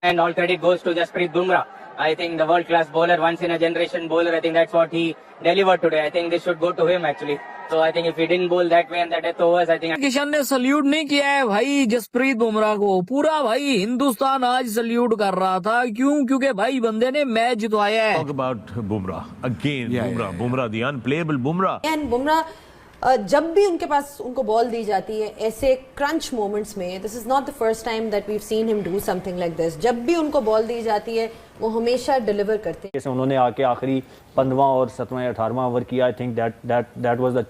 And all credit goes to Jasprit Bumrah. I think the world-class bowler, once in a generation bowler. I think that's what he delivered today. I think this should go to him actually. So I think if he didn't bowl that way and the death overs, I think Kishan ने salute नहीं किया है भाई जसप्रीत बुमराह को, पूरा भाई हिंदुस्तान आज salute कर रहा था। क्यों? क्योंकि भाई बंदे ने मैच जितवाया है। Talk about Bumrah again. Bumrah, the unplayable Bumrah. And Bumrah, जब भी उनके पास उनको बॉल दी जाती है ऐसे क्रंच मोमेंट्स में, this is not the first time that we have seen him do something like this. जब भी उनको बॉल दी जाती है वो हमेशा डिलीवर करते हैं। जैसे उन्होंने आके आखिरी 15वां और 7वां या 18वां ओवर किया, I think that was the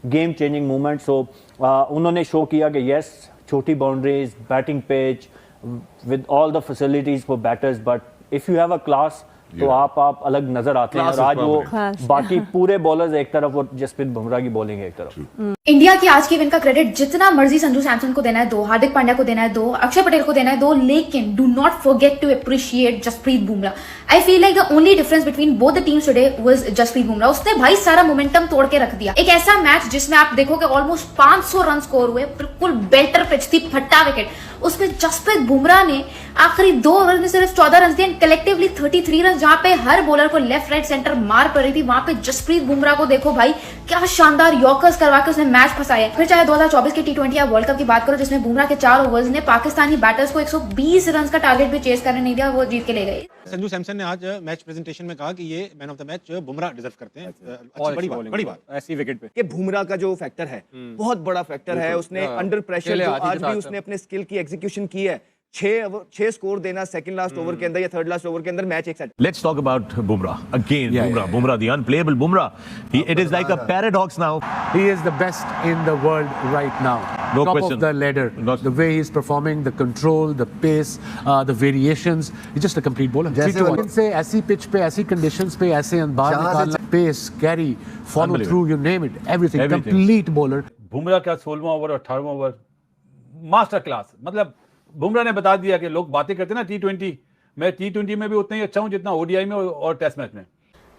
game changing moment. So उन्होंने शो किया कि यस, छोटी boundaries, batting pitch with all the facilities for batters, but if you have a class तो आप अलग नजर आते हैं। और आज वो बाकी पूरे बॉलर्स एक तरफ और जसप्रीत बुमराह की बॉलिंग एक तरफ। इंडिया की आज की विन का क्रेडिट जितना मर्जी संजू सैमसन को देना है दो, हार्दिक पांड्या को देना है दो, अक्षर पटेल को देना है दो, लेकिन do not forget to appreciate Jasprit Bumrah. I feel like the only difference between both the teams today was Jasprit Bumrah. उसने भाई सारा मोमेंटम तोड़ के रख दिया। एक ऐसा मैच जिसमें आप देखोगे ऑलमोस्ट 500 रन स्कोर हुए, बिल्कुल बेटर पिच थी, फट्टा विकेट, उसमें जसप्रीत बुमराह ने आखिरी 2 ओवर में सिर्फ 14 रन दिए, कलेक्टिवली 33 रन, जहां पे हर बॉलर को लेफ्ट राइट सेंटर मार पड़ रही थी। वहां पे जसप्रीत बुमराह को देखो भाई, क्या शानदार यॉर्कर्स करवा के उसने मैच फंसाया। फिर चाहे 2024 के T20 या वर्ल्ड कप की बात करो, जिसमें बुमराह के 4 ओवर्स ने पाकिस्तानी बैटर्स को 120 रन का टारगेट भी चेस करने नहीं दिया, वो जीत के ले गए। संजू सैमसन ने आज मैच प्रेजेंटेशन में कहा कि ये man of the match Bumrah deserve करते हैं। बड़ी बात ऐसी विकेट पे कि बुमराह का जो फैक्टर है बहुत बड़ा फैक्टर है। उसने अंडर प्रेशर आज भी उसने अपने स्किल की एग्जीक्यूशन की है। 6 स्कोर देना सेकंड लास्ट ओवर के अंदर या थर्ड लास्ट ओवर के अंदर मैच एक साथ। Let's talk about Bumrah again. Bumrah, the unplayable Bumrah. It is like a paradox now. He is the best in the world right now. No Top question. of the ladder. The way he's performing, the control, the pace, the variations. He's just a complete bowler. जैसे से ऐसी pitch पे, ऐसी conditions पे, ऐसे अंदाज निकालना, pace, carry, follow through, you name it, everything. Complete bowler. Bumrah का 16वां ओवर और 18वां ओवर मास्टर क्लास। मतलब बुमराह ने बता दिया कि लोग बातें करते हैं ना T20, मैं T20 में भी उतना ही अच्छा हूं जितना ODI में और टेस्ट मैच में।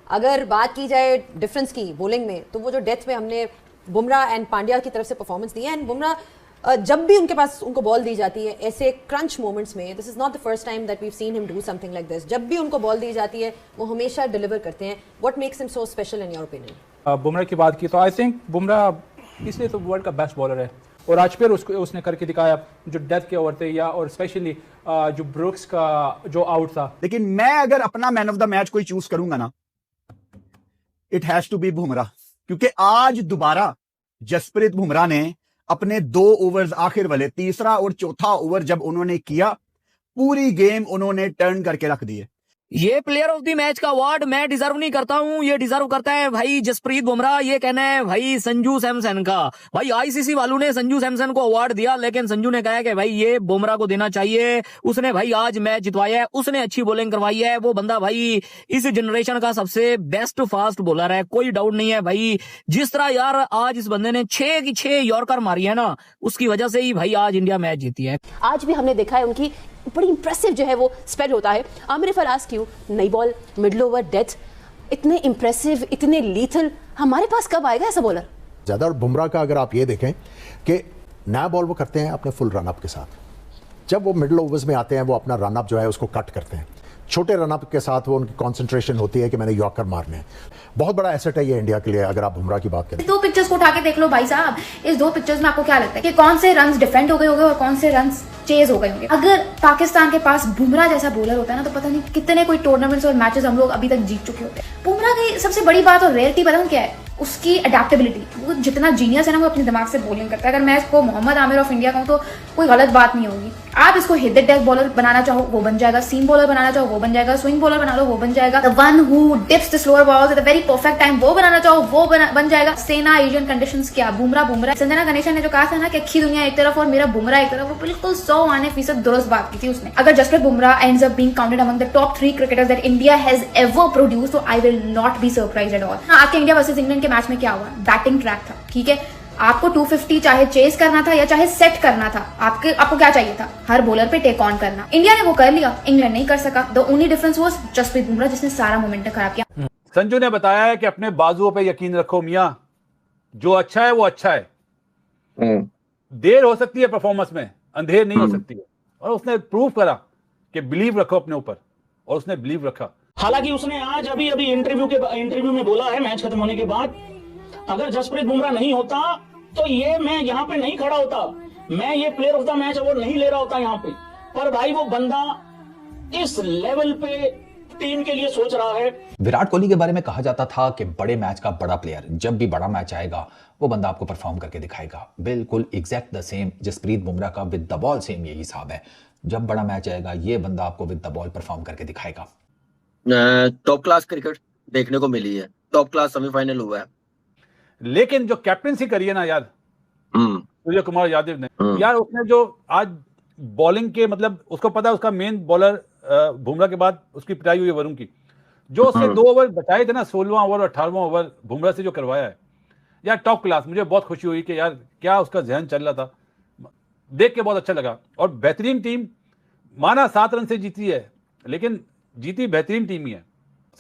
अगर बात की जाए डिफरेंस की बॉलिंग में, तो वो जो डेथ में हमने बुमराह एंड पांड्या की तरफ से परफॉर्मेंस दी है। एंड बुमराह जब भी उनके पास उनको बॉल दी जाती है ऐसे क्रंच मोमेंट्स में, this is not the first time that we have seen him do something like this. जब भी उनको बॉल दी जाती है वो हमेशा डिलीवर करते हैं। What makes him so special in your opinion? Bumrah की बात की तो आई थिंक बुमराह इसलिए तो वर्ल्ड का बेस्ट बॉलर है, और आज फिर उसने करके दिखाया जो डेथ के ओवर थे, या और स्पेशली जो ब्रुक्स का जो आउट था। लेकिन मैं अगर अपना मैन ऑफ द मैच कोई चूज करूंगा ना, it has to be Bumrah, क्योंकि आज दोबारा जसप्रीत बुमराह ने अपने 2 ओवर्स आखिर वाले, तीसरा और चौथा ओवर जब उन्होंने किया, पूरी गेम उन्होंने टर्न करके रख दी है। ये प्लेयर ऑफ द मैच का अवार्ड मैं डिजर्व नहीं करता हूँ, ये डिजर्व करता है भाई जसप्रीत बुमराह। ये कहना है भाई संजू सैमसन का। भाई आईसीसी वालों ने संजू सैमसन को अवार्ड दिया, लेकिन संजू ने कहा कि भाई ये बुमराह को देना चाहिए। उसने भाई आज मैच जितवाया है, उसने अच्छी बॉलिंग करवाई है। वो बंदा भाई इस जनरेशन का सबसे बेस्ट फास्ट बॉलर है, कोई डाउट नहीं है भाई। जिस तरह यार आज इस बंदे ने 6 की 6 यॉर्कर मारी है ना, उसकी वजह से ही भाई आज इंडिया मैच जीती है। आज भी हमने देखा है उनकी बड़ी इंप्रेसिव जो है वो स्पेड होता है। आमिर फराज क्यों नई बॉल, मिडल ओवर, डेथ, इतने इंप्रेसिव, इतने लीथल, हमारे पास कब आएगा ऐसा बॉलर ज्यादा? और बुमराह का अगर आप ये देखें कि नया बॉल वो करते हैं अपने फुल रनअप के साथ, जब वो मिडल ओवर्स में आते हैं वो अपना रनअप जो है उसको कट करते हैं। छोटे रनअप के साथ वो उनकी कंसंट्रेशन होती है कि मैंने यॉर्कर मारने हैं। बहुत बड़ा एसेट है ये इंडिया के लिए। अगर आप बुमराह की बात करें, 2 पिक्चर्स को उठा के देख लो भाई साहब। इस 2 पिक्चर्स में आपको क्या लगता है कि कौन से रन्स डिफेंड हो गए होंगे और कौन से रन्स चेज हो गए होंगे? अगर पाकिस्तान के पास बुमराह जैसा बॉलर होता है ना, तो पता नहीं कितने कोई टूर्नामेंट्स और मैचेस हम लोग अभी तक जीत चुके होते हैं। बुमराह की सबसे बड़ी बात और रेयरिटी पता क्या है? उसकी अडेप्टेबिलिटी। वो जितना जीनियस है ना, वो अपने दिमाग से बॉलिंग करता है। अगर मैं इसको मोहम्मद आमिर ऑफ इंडिया कहूँ तो कोई गलत बात नहीं होगी। आप इसको हिट द डेक बॉलर बनाना चाहो वो बन जाएगा, सीम बॉलर बनाना चाहो वो बन जाएगा, स्विंग बॉलर बना लो वो बन जाएगा, the one who dips the slower balls at the very perfect time वो बनाना चाहो वो बन जाएगा। सेना एशियन कंडीशंस क्या, बुमराह। संजना गणेशन ने जो कहा था ना कि अच्छी दुनिया एक तरफ और मेरा बुमराह एक तरफ, वो बिल्कुल 100% दुरुस्त बात की थी उसने। अगर Jasprit Bumrah ends up being counted among the top 3 cricketers that India has ever produced, तो I will not be surprised at all. आज के इंडिया वर्सेस इंग्लैंड के मैच में क्या हुआ? बैटिंग ट्रैक था, ठीक है। आपको 250 चाहे चेस करना था या चाहे सेट करना था, आपको क्या चाहिए था? हर बॉलर पे टेक ऑन करना। इंडिया ने वो कर लिया, इंग्लैंड नहीं कर सका। The only difference was Jasprit Bumrah, जिसने सारा मोमेंटम खराब किया। संजू ने बताया है कि अपने बाजुओं पे यकीन रखो मियां, जो अच्छा है वो अच्छा है। देर हो सकती है परफॉर्मेंस में, अंधेर नहीं हो सकती है, और उसने प्रूव करा कि बिलीव रखो अपने ऊपर, और उसने बिलीव रखा। हालांकि उसने आज अभी इंटरव्यू में बोला है मैच खत्म होने के बाद, अगर जसप्रीत बुमराह नहीं होता तो ये मैं यहाँ पे नहीं खड़ा होता, मैं ये player of the match award नहीं ले रहा होता यहाँ पे। पर भाई वो बंदा इस लेवल पे टीम के लिए सोच रहा है। विराट कोहली के बारे में कहा जाता था कि बड़े मैच का बड़ा प्लेयर, जब भी बड़ा मैच आएगा वो बंदा आपको परफॉर्म करके दिखाएगा। बिल्कुल exact the same Jasprit Bumrah का विद द बॉल सेम यही हिसाब है। जब बड़ा मैच आएगा ये बंदा आपको विद द बॉल परफॉर्म करके दिखाएगा। टॉप क्लास क्रिकेट देखने को मिली है, टॉप क्लास सेमीफाइनल हुआ है, लेकिन जो कैप्टनसी करी है ना यार सूर्य कुमार यादव ने, यार उसने जो आज बॉलिंग के मतलब उसको पता है उसका मेन बॉलर बुमराह के बाद उसकी पिटाई हुई है वरुण की, जो उसने 2 ओवर बचाए थे ना 16वां ओवर और 18वां ओवर बुमराह से जो करवाया है यार टॉप क्लास। मुझे बहुत खुशी हुई कि यार क्या उसका जहन चल रहा था, देख के बहुत अच्छा लगा। और बेहतरीन टीम, माना 7 रन से जीती है लेकिन जीती बेहतरीन टीम ही है।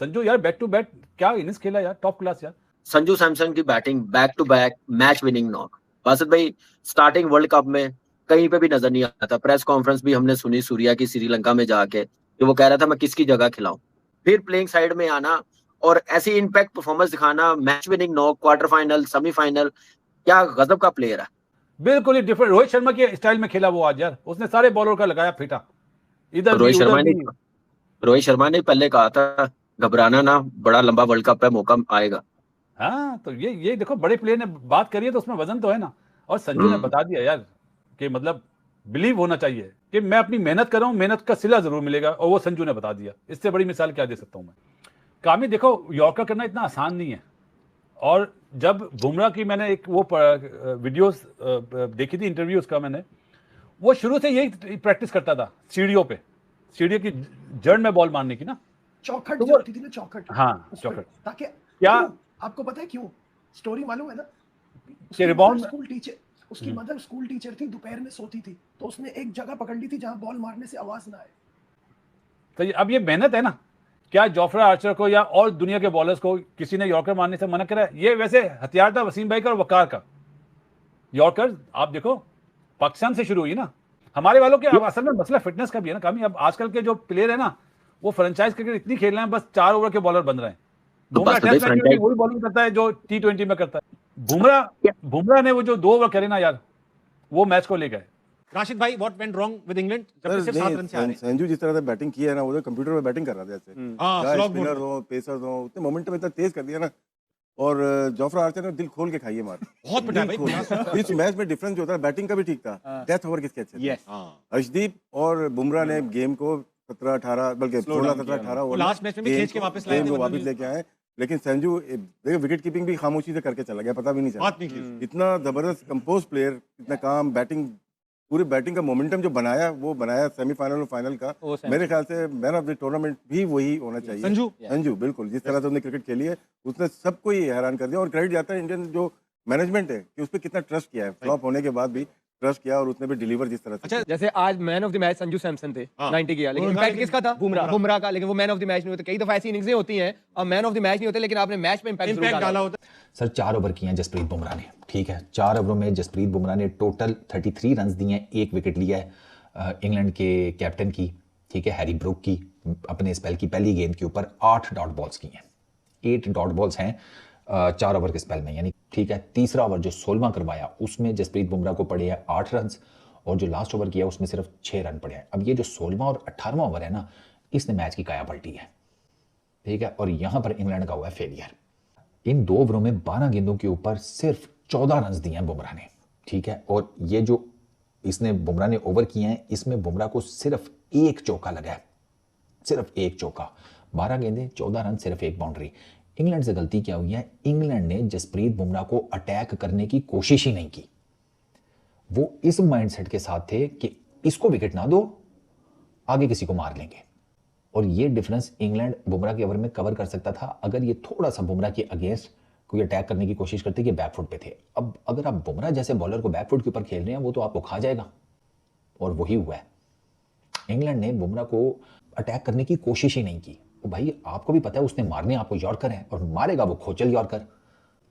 संजू यार बैक टू बैक क्या इनिंग्स खेला यार, टॉप क्लास यार। संजू सैमसन की batting back to back match winning knock. Basit भाई स्टार्टिंग वर्ल्ड कप में कहीं पे भी नजर नहीं आता था, प्रेस कॉन्फ्रेंस भी हमने सुनी सूर्या की श्रीलंका में जाके, कि वो कह रहा था मैं किसकी जगह खिलाऊं। फिर प्लेइंग साइड में आना और ऐसी इंपैक्ट परफॉर्मेंस दिखाना, match winning knock, quarter final, semifinal, क्या गजब का प्लेयर है। बिल्कुल ही डिफरेंट रोहित शर्मा के स्टाइल में खेला वो आज यार, उसने सारे बॉलर का लगाया फीटा। इधर रोहित शर्मा ने पहले कहा था घबराना ना, बड़ा लंबा वर्ल्ड कप है, मौका आएगा। हाँ तो ये देखो बड़े प्लेयर ने बात करी है तो उसमें वजन तो है ना। और संजू ने बता दिया यार कि मतलब बिलीव होना चाहिए कि मैं अपनी मेहनत कर रहा हूं, मेहनत का सिला जरूर मिलेगा, और वो संजू ने बता दिया। इससे बड़ी मिसाल क्या दे सकता हूं मैं। कामी देखो यॉर्कर करना इतना आसान नहीं है, और जब बुमराह की मैंने एक वो वीडियोस देखी थी इंटरव्यू उसका, मैंने वो शुरू से यही प्रैक्टिस करता था सीढ़ियों पे, सीढ़ियों की जड़ में बॉल मारने की ना, चौखट तो जो होती थी ना, चौखट। हाँ चौखट, ताकि क्या आपको पता है क्यों स्टोरी मालूम है ना, रिबाउंड स्कूल टीचर, उसकी मदर स्कूल टीचर थी, दोपहर में सोती थी तो उसने एक जगह पकड़ ली थी जहां बॉल मारने से आवाज ना आए। तो अब ये मेहनत है ना, क्या जोफ्रा आर्चर को या और दुनिया के बॉलर्स को किसी ने यॉर्कर मारने से मना करा है? ये वैसे हथियार था वसीम भाई का और वकार का। यॉर्कर आप देखो पाकिस्तान से शुरू हुई ना, हमारे वालों के असल में मसला फिटनेस का भी है ना कामी। अब आजकल के जो प्लेयर है ना वो फ्रेंचाइज क्रिकेट इतनी खेल रहे हैं, बस 4 ओवर के बॉलर बन रहे हैं। बुमराह टेस्ट मैच में वही बॉलिंग करता है जो T20 में करता है। बुमराह ने वो जो 2 ओवर करे ना यार, वो मैच को ले गए। राशिद भाई what went wrong with England जब सिर्फ 7 रन से आ रहे? संजू जिस तरह से बैटिंग की है ना, वो तो कंप्यूटर पे बैटिंग कर रहा था ऐसे, स्पिनर हो पेसर हो, उतने मोमेंटम इतना तेज कर दिया ना, और जोफ्रा आर्चर ने दिल खोल के खाई है मार, बहुत पिटा भाई। इस मैच में डिफरेंस जो था बैटिंग का भी ठीक था, डेथ ओवर किसके अच्छे थे। अर्शदीप और बुमराह ने गेम को 17-18 बल्कि 16-17-18 ओवर लास्ट मैच में भी खींच के वापस लाए थे, वापस लेके आए। लेकिन संजू देखो विकेट कीपिंग भी खामोशी से करके चला गया, पता भी नहीं चला। इतना जबरदस्त कंपोज प्लेयर, इतना काम, बैटिंग, पूरी बैटिंग का मोमेंटम जो बनाया वो बनाया सेमीफाइनल और फाइनल का। मेरे ख्याल से मैन ऑफ द टूर्नामेंट भी वही होना चाहिए संजू। बिल्कुल जिस तरह से उसने क्रिकेट खेली है उसने सबको ही हैरान कर दिया, और क्रेडिट जाता है इंडियन जो मैनेजमेंट है कि उस पर कितना ट्रस्ट किया है, फ्लॉप होने के बाद भी ट्रस्ट किया, और उसने भी डिलीवर जिस तरह से। अच्छा जैसे आज man of the match Sanju Samson थे, 90 किया, लेकिन इम्पैक्ट किसका था? बुमराह का। लेकिन वो मैन ऑफ द मैच नहीं होते, कई दफा ऐसी इनिंग्स होती हैं और मैन ऑफ द मैच नहीं होते, लेकिन आपने मैच पे इम्पैक्ट डाला होता। सर 4 ओवर किए हैं जसप्रीत बुमराह ने, ठीक है, 4 ओवरों में जसप्रीत बुमराह ने टोटल 33 रन दिए हैं, 1 विकेट लिया है इंग्लैंड के कैप्टन की, ठीक है, हैरी ब्रूक की, अपने स्पेल की पहली गेंद के ऊपर 8 डॉट बॉल्स की हैं, 8 डॉट बॉल्स हैं 4 ओवर के स्पेल में, यानी ठीक है। तीसरा ओवर जो 16वां करवाया उसमें जसप्रीत बुमराह को पड़े हैं 8 रन, और जो लास्ट ओवर किया उसमें सिर्फ 6 रन पड़े हैं। अब ये जो 16वां और 18वां ओवर है ना, इसने मैच की काया पलटी है, ठीक है, और यहां पर इंग्लैंड का हुआ है फेलियर। इन 2 ओवरों में 12 गेंदों के ऊपर सिर्फ 14 रन दिए हैं बुमराह ने, ठीक है, और ये जो इसने बुमराह ने ओवर किए हैं इसमें बुमराह को सिर्फ 1 चौका लगा है, सिर्फ 1 चौका, 12 गेंदें 14 रन, सिर्फ 1 बाउंड्री। इंग्लैंड से गलती क्या हुई है, इंग्लैंड ने जसप्रीत बुमराह को अटैक करने की कोशिश ही नहीं की। वो इस माइंडसेट के साथ थे कि इसको विकेट ना दो, आगे किसी को मार लेंगे, और ये डिफरेंस इंग्लैंड बुमराह के ओवर में कवर कर सकता था अगर ये थोड़ा सा बुमराह के अगेंस्ट कोई अटैक करने की कोशिश करते कि बैकफुट पे थे। अब अगर आप बुमराह जैसे बॉलर को बैकफुट के ऊपर खेल रहे हैं वो तो आपको खा जाएगा, और वही हुआ है। इंग्लैंड ने बुमराह को अटैक करने की कोशिश ही नहीं की। तो भाई आपको भी पता है उसने मारने आपको यॉर्कर है, और मारेगा वो खोचल यॉर्कर।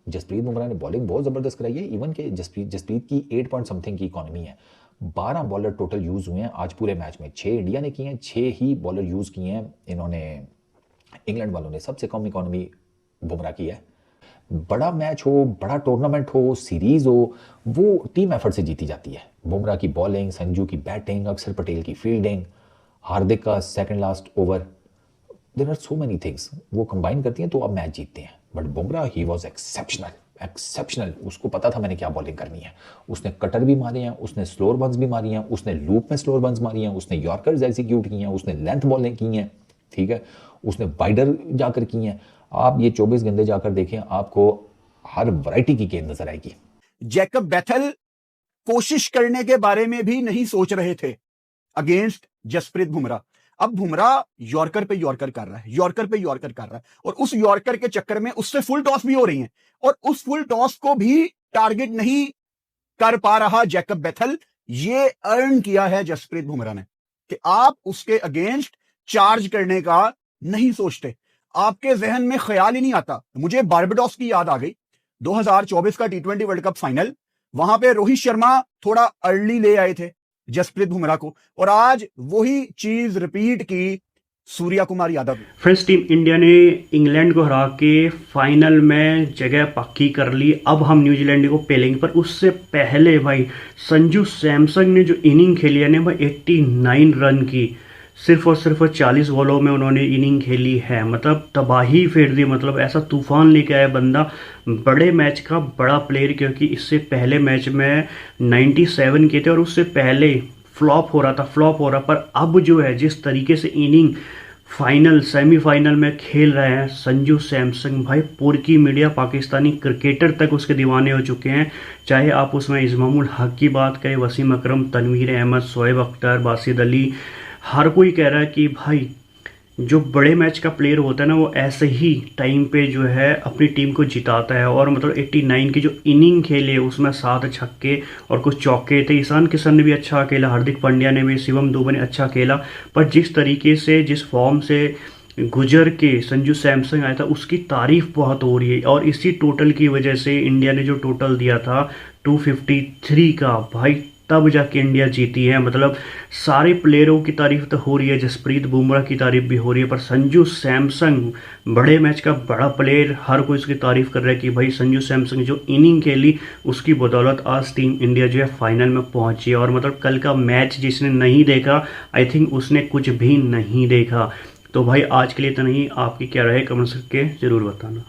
जसप्रीत बुमराह ने बॉलिंग बहुत जबरदस्त कराई है, इवन के जसप्रीत की 8 पॉइंट समथिंग की इकोनॉमी है, 12 बॉलर टोटल यूज हुए हैं आज पूरे मैच में, 6 इंडिया ने किए हैं, 6 ही बॉलर यूज किए हैं इन्होंने, इंग्लैंड वालों ने। सबसे कम इकोनॉमी बुमराह की है। बड़ा मैच हो, बड़ा टूर्नामेंट हो, सीरीज हो, वो टीम एफर्ट से जीती जाती है। बुमराह की बॉलिंग, संजू की बैटिंग, अक्षर पटेल की फील्डिंग, हार्दिक का second last over, there are so many things, वो कंबाइन करती हैं तो अब मैच जीतते हैं। बट बुमराह ही वाज एक्सेप्शनल। उसको पता था मैंने क्या बॉलिंग करनी है। उसने कटर भी मारे हैं, उसने स्लोअर बंस भी मारी हैं, उसने लूप में स्लोअर बंस मारी हैं, उसने यॉर्कर्स एग्जीक्यूट की हैं, उसने लेंथ बॉलिंग की हैं, ठीक है, उसने वाइडर जाकर की हैं। आप ये 24 गेंदें जाकर देखें, आपको हर वैरायटी की गेंद नजर आएगी। जैकब बैथल कोशिश करने के बारे में भी नहीं सोच रहे थे अगेंस्ट जसप्रीत बुमराह। अब बुमराह यॉर्कर पे यॉर्कर कर रहा है, यॉर्कर पे यॉर्कर कर रहा है, और उस यॉर्कर के चक्कर में उससे फुल टॉस भी हो रही हैं, और उस फुल टॉस को भी टारगेट नहीं कर पा रहा जैकब बैथल। ये अर्न किया है जसप्रीत बुमराह ने कि आप उसके अगेंस्ट चार्ज करने का नहीं सोचते, आपके जहन में ख्याल ही नहीं आता। मुझे बारबाडोस की याद आ गई, 2024 का T20 वर्ल्ड कप फाइनल, वहां पे रोहित शर्मा थोड़ा अर्ली ले आए थे जसप्रीत बुमराह को, और आज वही चीज रिपीट की Surya Kumar Yadav. Friends, team India ने इंग्लैंड को हरा के फाइनल में जगह पक्की कर ली। अब हम न्यूजीलैंड को पेलेंगे, पर उससे पहले भाई संजू सैमसन ने जो इनिंग खेली है ना भाई, 89 रन की, सिर्फ और सिर्फ 40 बॉलों में उन्होंने इनिंग खेली है। मतलब तबाही फेर दी, मतलब ऐसा तूफान लेके आया बंदा, बड़े मैच का बड़ा प्लेयर, क्योंकि इससे पहले मैच में 97 के थे और उससे पहले फ्लॉप हो रहा। पर अब जो है जिस तरीके से इनिंग फाइनल सेमीफाइनल में खेल रहे हैं संजू सैमसन भाई, पूरी मीडिया पाकिस्तानी क्रिकेटर तक उसके दीवाने हो चुके हैं। चाहे आप उसमें इस्मामुल हक की बात करें, वसीम अकरम, तनवीर अहमद, शोएब अख्तर, बासिद अली, हर कोई कह रहा है कि भाई जो बड़े मैच का प्लेयर होता है ना, वो ऐसे ही टाइम पे जो है अपनी टीम को जिताता है। और मतलब 89 की जो इनिंग खेले उसमें 7 छक्के और कुछ चौके थे। ईशान किशन ने भी अच्छा खेला, हार्दिक पांड्या ने भी, शिवम दुबे ने अच्छा खेला, पर जिस तरीके से जिस फॉर्म से गुजर के संजू सैमसन आया था उसकी तारीफ बहुत हो रही है। और इसी टोटल की वजह से इंडिया ने जो टोटल दिया था 253 का, भाई तब जाके इंडिया जीती है। मतलब सारे प्लेयरों की तारीफ तो हो रही है, जसप्रीत बुमराह की तारीफ भी हो रही है, पर संजू सैमसन बड़े मैच का बड़ा प्लेयर, हर कोई उसकी तारीफ कर रहा है कि भाई संजू सैमसन जो इनिंग खेली उसकी बदौलत आज टीम इंडिया जो है फाइनल में पहुंची है। और मतलब कल का मैच जिसने नहीं देखा, आई थिंक उसने कुछ भी नहीं देखा। तो भाई आज के लिए तो नहीं, आपकी क्या राय कमेंट्स करके जरूर बताना।